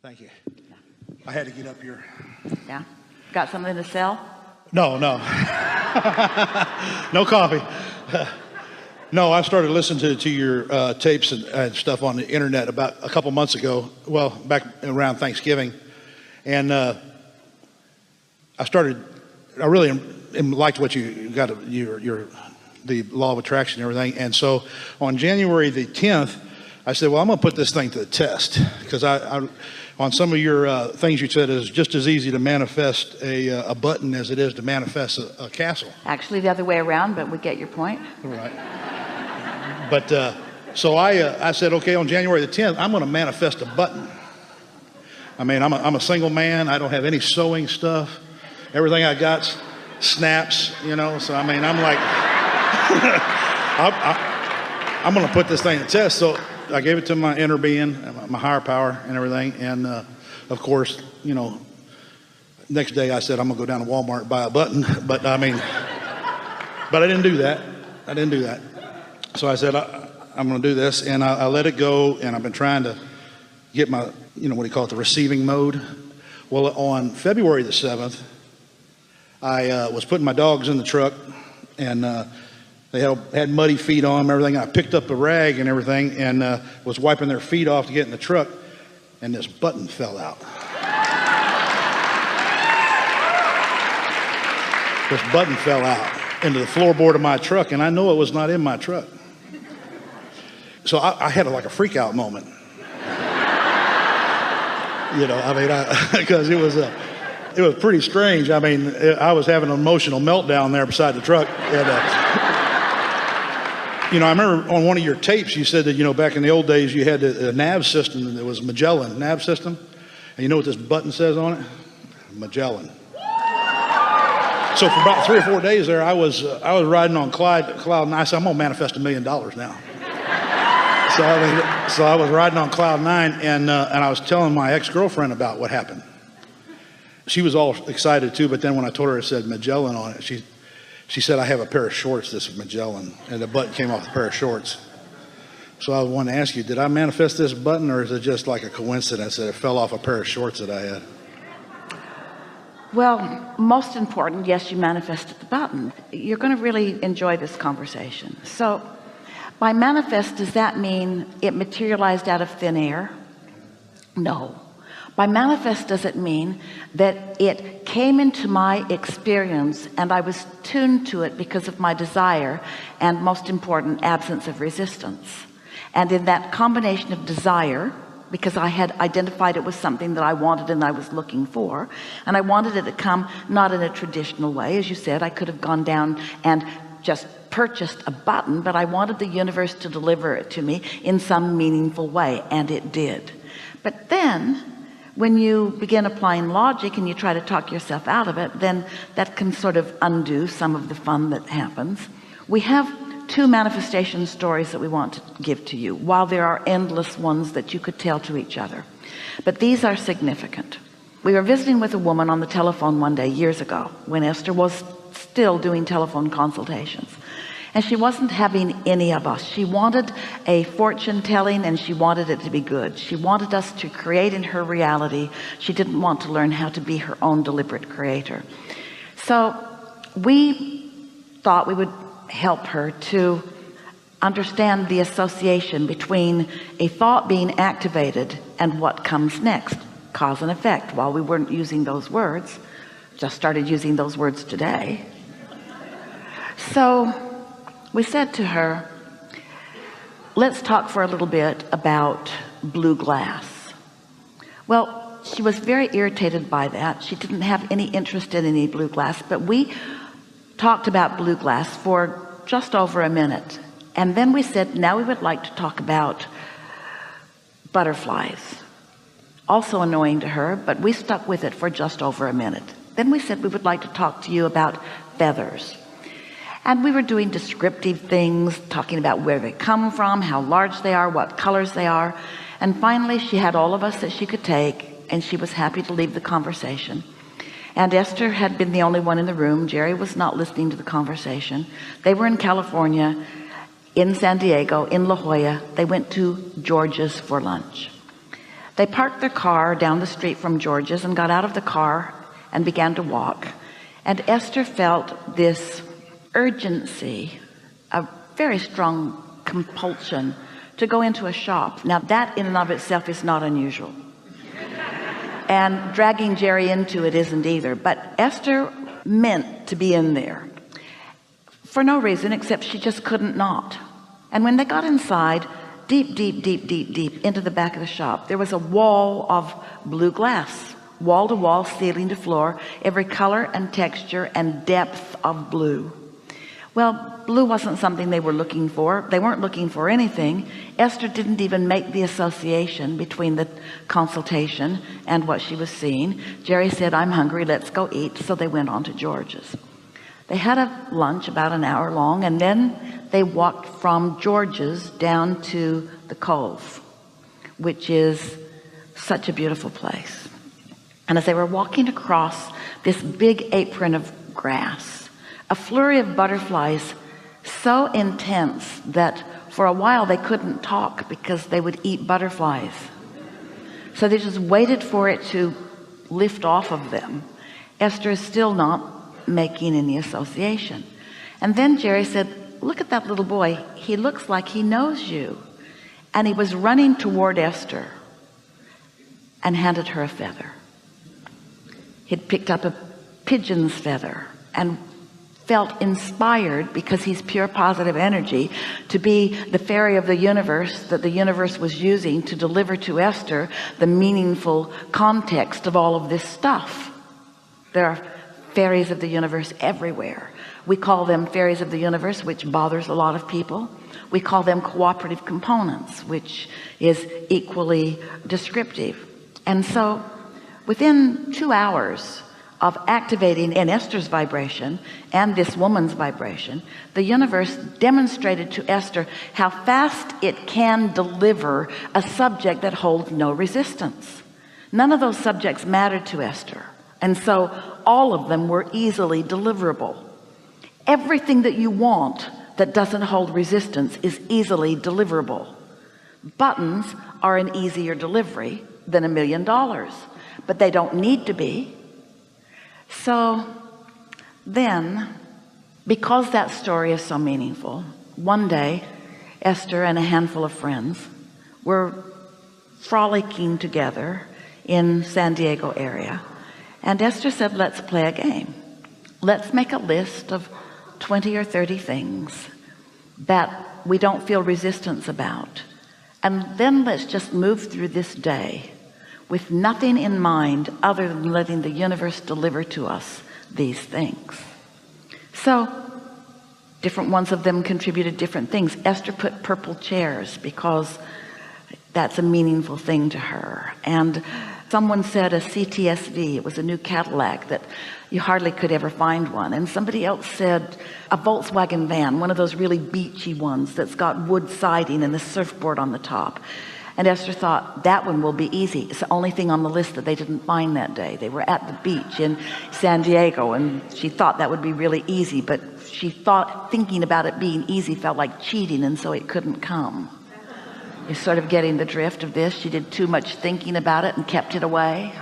Thank you. I had to get up here. Yeah. Got something to sell? No. No coffee. No, I started listening to your tapes and stuff on the internet about a couple months ago. Well, back around Thanksgiving. And I really liked what you got, the law of attraction and everything. And so on January the 10th, I said, well, I'm going to put this thing to the test, because I on some of your things you said it's just as easy to manifest a button as it is to manifest a castle. Actually, the other way around, but we get your point. Right. But so I said, okay, on January the 10th, I'm going to manifest a button. I mean, I'm a single man. I don't have any sewing stuff. Everything I got's snaps, you know. So I mean, I'm like, I'm going to put this thing to the test. So I gave it to my inner being, my higher power and everything. And of course, you know, next day I said, I'm going to go down to Walmart and buy a button. But I mean, but I didn't do that. So I said, I'm going to do this. And I let it go. And I've been trying to get my, you know, what do you call it, the receiving mode. Well, on February the 7th, I was putting my dogs in the truck, and they had muddy feet on them, everything. I picked up a rag and everything, and was wiping their feet off to get in the truck, and this button fell out. This button fell out into the floorboard of my truck, and I know it was not in my truck. So I had like a freak out moment. You know, I mean, because it was pretty strange. I mean, I was having an emotional meltdown there beside the truck. And, you know, I remember on one of your tapes, you said that, you know, back in the old days, you had a nav system, that was Magellan nav system. And you know what this button says on it? Magellan. So for about 3 or 4 days there, I was riding on cloud nine. I said, I'm going to manifest $1 million now. So I was riding on cloud nine, and I was telling my ex-girlfriend about what happened. She was all excited too, but then when I told her it said Magellan on it, she said, I have a pair of shorts, this is Magellan, and the button came off the pair of shorts. So I wanted to ask you, did I manifest this button, or is it just like a coincidence that it fell off a pair of shorts that I had? Well, most important, yes, you manifested the button. You're going to really enjoy this conversation. So by manifest, does that mean it materialized out of thin air? No. By manifest, does it mean that it came into my experience and I was tuned to it because of my desire and, most important, absence of resistance? And in that combination of desire, because I had identified it was something that I wanted and I was looking for, and I wanted it to come not in a traditional way. As you said, I could have gone down and just purchased a button, but I wanted the universe to deliver it to me in some meaningful way, and it did. But then when you begin applying logic and you try to talk yourself out of it, then that can sort of undo some of the fun that happens. We have 2 manifestation stories that we want to give to you, while there are endless ones that you could tell to each other, but these are significant. We were visiting with a woman on the telephone one day years ago when Esther was still doing telephone consultations, and she wasn't having any of us. She wanted a fortune telling, and she wanted it to be good. She wanted us to create in her reality. She didn't want to learn how to be her own deliberate creator. So we thought we would help her to understand the association between a thought being activated and what comes next, cause and effect. While we weren't using those words, just started using those words today. So we said to her, let's talk for a little bit about blue glass. Well, she was very irritated by that. She didn't have any interest in any blue glass, but we talked about blue glass for just over a minute, and then we said, now we would like to talk about butterflies. Also annoying to her, but we stuck with it for just over a minute. Then we said we would like to talk to you about feathers, and we were doing descriptive things, talking about where they come from, how large they are, what colors they are, and finally she had all of us that she could take, and she was happy to leave the conversation. And Esther had been the only one in the room. Jerry was not listening to the conversation. They were in California, in San Diego, in La Jolla. They went to George's for lunch. They parked their car down the street from George's and got out of the car and began to walk. And Esther felt this urgency, a very strong compulsion to go into a shop. Now that in and of itself is not unusual. And dragging Jerry into it isn't either. But Esther meant to be in there for no reason except she just couldn't not. And when they got inside, deep into the back of the shop, there was a wall of blue glass, wall to wall, ceiling to floor, every color and texture and depth of blue. Well, blue wasn't something they were looking for. They weren't looking for anything. Esther didn't even make the association between the consultation and what she was seeing. Jerry said, I'm hungry, let's go eat. So they went on to George's. They had a lunch about an hour long, and then they walked from George's down to the Cove, which is such a beautiful place. And as they were walking across this big apron of grass, a flurry of butterflies so intense that for a while they couldn't talk because they would eat butterflies. So they just waited for it to lift off of them. Esther is still not making any association. And then Jerry said, look at that little boy. He looks like he knows you. And he was running toward Esther and handed her a feather. He'd picked up a pigeon's feather and felt inspired, because he's pure positive energy, to be the fairy of the universe that the universe was using to deliver to Esther the meaningful context of all of this stuff. There are fairies of the universe everywhere. We call them fairies of the universe, which bothers a lot of people. We call them cooperative components, which is equally descriptive. And so within 2 hours of activating in Esther's vibration and this woman's vibration, the universe demonstrated to Esther how fast it can deliver a subject that holds no resistance. None of those subjects mattered to Esther, and so all of them were easily deliverable. Everything that you want that doesn't hold resistance is easily deliverable. Buttons are an easier delivery than $1 million, but they don't need to be. So then, because that story is so meaningful, one day Esther and a handful of friends were frolicking together in San Diego area, and Esther said, let's play a game. Let's make a list of 20 or 30 things that we don't feel resistance about, and then let's just move through this day with nothing in mind other than letting the universe deliver to us these things. So different ones of them contributed different things. Esther put purple chairs because that's a meaningful thing to her. And someone said a CTSV, it was a new Cadillac that you hardly could ever find one. And somebody else said a Volkswagen van, one of those really beachy ones that's got wood siding and a surfboard on the top. And Esther thought, that one will be easy. It's the only thing on the list that they didn't find that day. They were at the beach in San Diego, and she thought that would be really easy, but she thought thinking about it being easy felt like cheating, and so it couldn't come. You're sort of getting the drift of this. She did too much thinking about it and kept it away.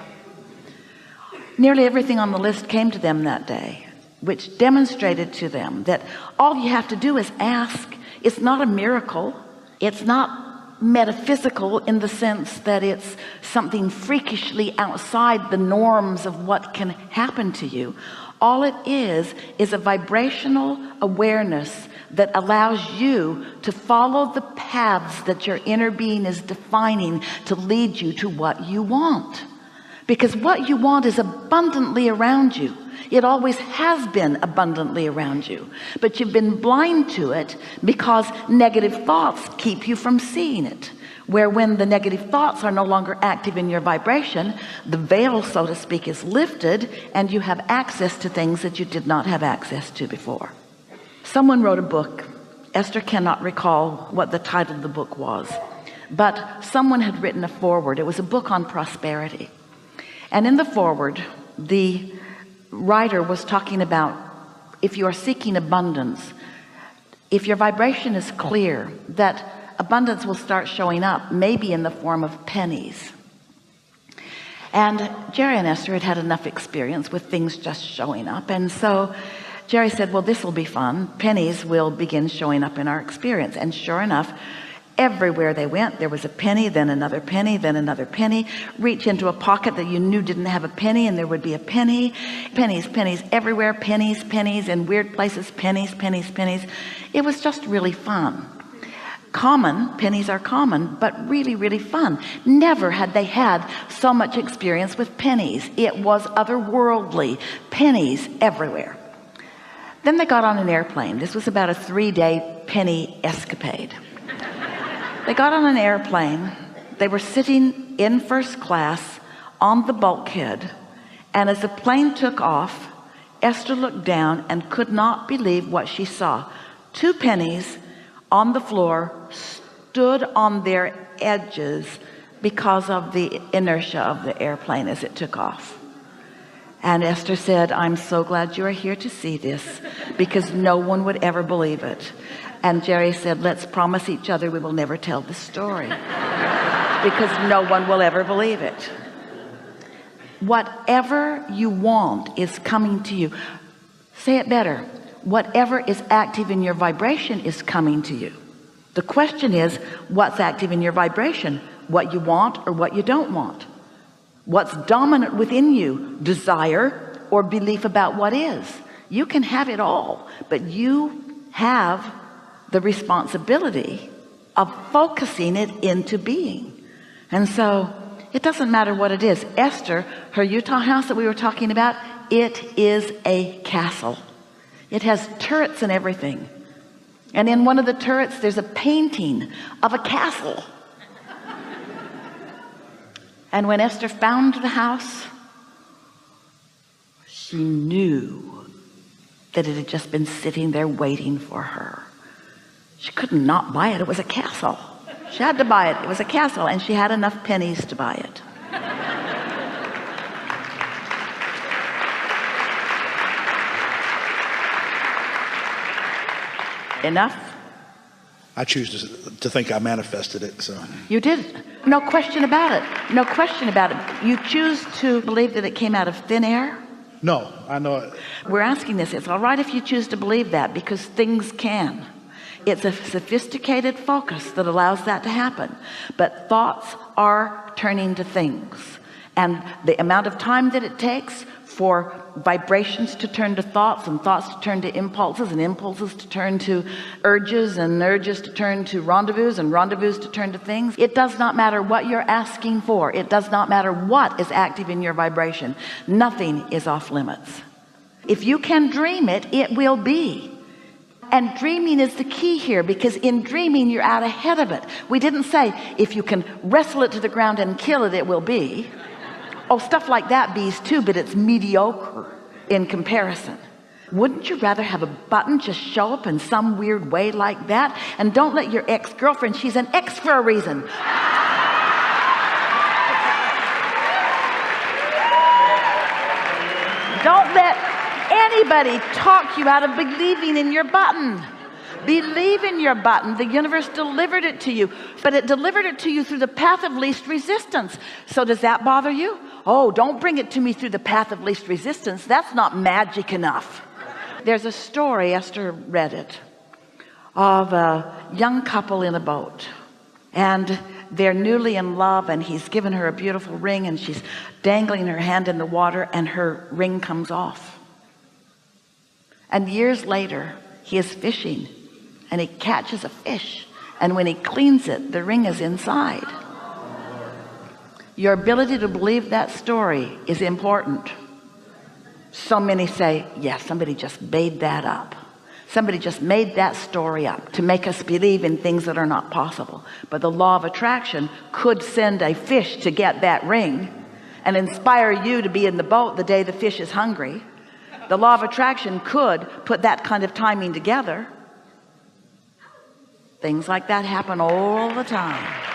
Nearly everything on the list came to them that day, which demonstrated to them that all you have to do is ask. It's not a miracle. It's not metaphysical in the sense that it's something freakishly outside the norms of what can happen to you. All it is a vibrational awareness that allows you to follow the paths that your inner being is defining to lead you to what you want, because what you want is abundantly around you. It always has been abundantly around you, but you've been blind to it because negative thoughts keep you from seeing it. Where when the negative thoughts are no longer active in your vibration, the veil, so to speak, is lifted, and you have access to things that you did not have access to before. Someone wrote a book. Esther cannot recall what the title of the book was, but someone had written a foreword. It was a book on prosperity. And in the foreword, the writer was talking about, if you are seeking abundance, if your vibration is clear, that abundance will start showing up, maybe in the form of pennies. And Jerry and Esther had had enough experience with things just showing up. And so Jerry said, well, this will be fun. Pennies will begin showing up in our experience. And sure enough, everywhere they went, there was a penny, then another penny, then another penny. Reach into a pocket that you knew didn't have a penny, and there would be a penny. Pennies, pennies everywhere. Pennies, pennies in weird places. Pennies, pennies, pennies. It was just really fun. Common, pennies are common, but really, really fun. Never had they had so much experience with pennies. It was otherworldly. Pennies everywhere. Then they got on an airplane. This was about a 3-day penny escapade. They got on an airplane. They were sitting in first class on the bulkhead, and as the plane took off, Esther looked down and could not believe what she saw. 2 pennies on the floor, stood on their edges because of the inertia of the airplane as it took off. And Esther said, I'm so glad you are here to see this, because no one would ever believe it. And Jerry said, let's promise each other we will never tell the story, because no one will ever believe it. Whatever you want is coming to you. Say it better. Whatever is active in your vibration is coming to you. The question is, what's active in your vibration? What you want or what you don't want? What's dominant within you? Desire or belief about what is? You can have it all, but you have the responsibility of focusing it into being. And so it doesn't matter what it is. Esther, her Utah house that we were talking about, it is a castle. It has turrets and everything. And in one of the turrets, there's a painting of a castle. And when Esther found the house, she knew that it had just been sitting there waiting for her. She could not buy it. It was a castle. She had to buy it. It was a castle, and she had enough pennies to buy it. Enough? I choose to think I manifested it. So You did. No question about it. No question about it. You choose to believe that it came out of thin air? no, I know it. We're asking this. It's all right if you choose to believe that, because things can. It's a sophisticated focus that allows that to happen. But thoughts are turning to things. And the amount of time that it takes for vibrations to turn to thoughts, and thoughts to turn to impulses, and impulses to turn to urges, and urges to turn to rendezvous, and rendezvous to turn to things. It does not matter what you're asking for. It does not matter what is active in your vibration. Nothing is off limits. If you can dream it, it will be. And dreaming is the key here, because in dreaming you're out ahead of it. We didn't say if you can wrestle it to the ground and kill it, it will be. Oh, stuff like that bees too, but it's mediocre in comparison. Wouldn't you rather have a button just show up in some weird way like that? And don't let your ex-girlfriend, she's an ex for a reason. Don't let anybody talk you out of believing in your button. Believe in your button. The universe delivered it to you, but it delivered it to you through the path of least resistance. So does that bother you? Oh, don't bring it to me through the path of least resistance. That's not magic enough. There's a story, Esther read it, of a young couple in a boat, and they're newly in love, and he's given her a beautiful ring, and she's dangling her hand in the water, and her ring comes off. And years later, he is fishing, and he catches a fish, and when he cleans it, the ring is inside. Your ability to believe that story is important. So many say, yes, somebody just made that up. Somebody just made that story up to make us believe in things that are not possible. But the law of attraction could send a fish to get that ring and inspire you to be in the boat the day the fish is hungry. The law of attraction could put that kind of timing together. Things like that happen all the time.